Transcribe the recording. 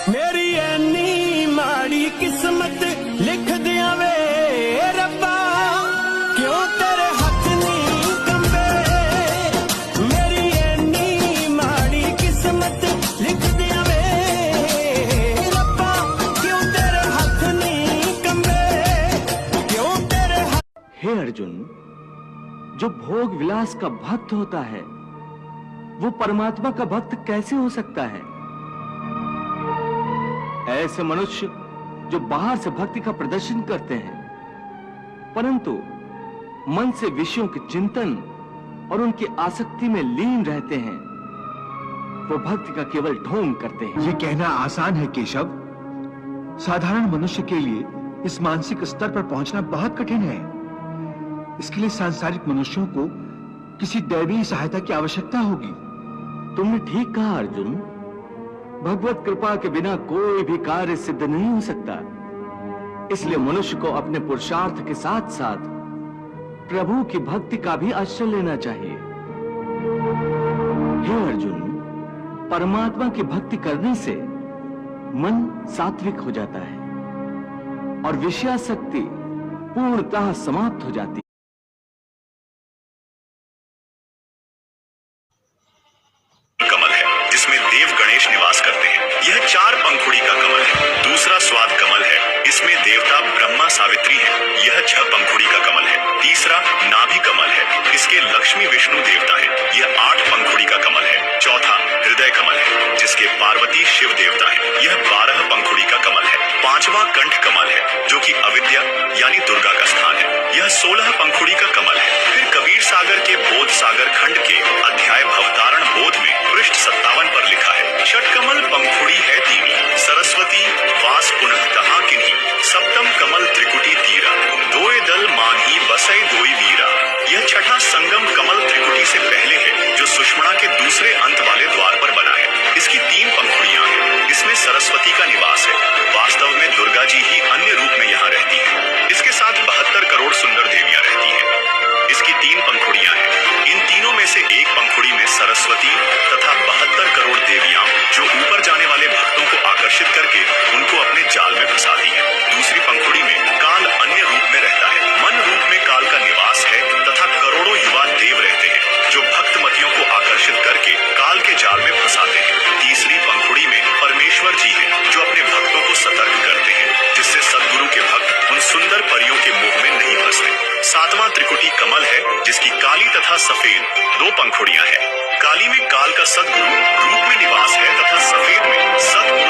मेरी ऐनी माड़ी किस्मत लिख दिया वे रब्बा, क्यों तेरे हाथ नहीं कंबे। मेरी ऐनी माड़ी किस्मत लिख दिया वे रब्बा, क्यों तेरे हाथ नहीं कंबे, क्यों तेरे हाथ। हे अर्जुन, जो भोग विलास का भक्त होता है वो परमात्मा का भक्त कैसे हो सकता है? ऐसे मनुष्य जो बाहर से भक्ति का प्रदर्शन करते हैं परंतु मन से विषयों के चिंतन और उनकी आसक्ति में लीन रहते हैं, वो भक्ति का केवल ढोंग करते हैं। ये कहना आसान है केशव, साधारण मनुष्य के लिए इस मानसिक स्तर पर पहुंचना बहुत कठिन है। इसके लिए सांसारिक मनुष्यों को किसी दैवीय सहायता की आवश्यकता होगी। तुमने ठीक कहा अर्जुन, भगवत कृपा के बिना कोई भी कार्य सिद्ध नहीं हो सकता। इसलिए मनुष्य को अपने पुरुषार्थ के साथ साथ प्रभु की भक्ति का भी आश्रय लेना चाहिए। हे अर्जुन, परमात्मा की भक्ति करने से मन सात्विक हो जाता है और विषयासक्ति पूर्णतः समाप्त हो जाती है। कमल है जिसमें देव गणेश निवास करते हैं। यह 4 पंखुड़ी का कमल है। दूसरा स्वाद कमल है, इसमें देवता ब्रह्मा सावित्री है। यह 6 पंखुड़ी का कमल है। तीसरा नाभि कमल है, इसके लक्ष्मी विष्णु देवता है। यह 8 पंखुड़ी का कमल है। चौथा हृदय कमल है, जिसके पार्वती शिव देवता है। यह 12 पंखुड़ी का कमल है। 5वां कंठ कमल है, जो कि अविद्या यानी दुर्गा का स्थान है। यह 16 पंखुड़ी का कमल है। फिर कबीर सागर के बोध सागर खंड के अध्याय भवतारण बोध में पृष्ठ 57 पर लिखा है, षटकमल पंखुड़ी है तीनी, सरस्वती वास पुनः तहाँ किन्हीं, सप्तम कमल त्रिकुटी तीरा, दोए दल मानही बसई दोई वीरा। यह 6ठा संगम कमल त्रिकुटी से पहले है, जो सुषमणा के दूसरे अंत वाले द्वार पर बना है। इसकी 3 पंखुड़ियां हैं। इसमें सरस्वती का निवास है। वास्तव में दुर्गा जी ही अन्य रूप में यहाँ रहती है। इसके साथ 72 करोड़ सुंदर देवियां रहती हैं। इसकी 3 पंखुड़ियां हैं। इन तीनों में से एक पंखुड़ी में सरस्वती तथा 72 करोड़ देवियां जो ऊपर जाने वाले भक्तों को आकर्षित करके उनको अपने जाल में फंसाती हैं। दूसरी पंखुड़ी में काल अन्य रूप में रहता है। मन रूप में काल का निवास है तथा करोड़ों युवा देव रहते हैं, जो भक्तमतियों को आकर्षित करके काल के जाल में फंसाते हैं। तीसरी पंखुड़ी में परमेश्वर जी है, जो अपने भक्तों को सतर्क करते हैं, जिससे सदगुरु के भक्त उन सुंदर परियों के मोह में नहीं फंसते। 7वां त्रिकुटी कमल है, जिसकी काली तथा सफेद 2 पंखुड़ियां हैं। काली में काल का सदगुरु रूप में निवास है तथा सफेद में सदगुरु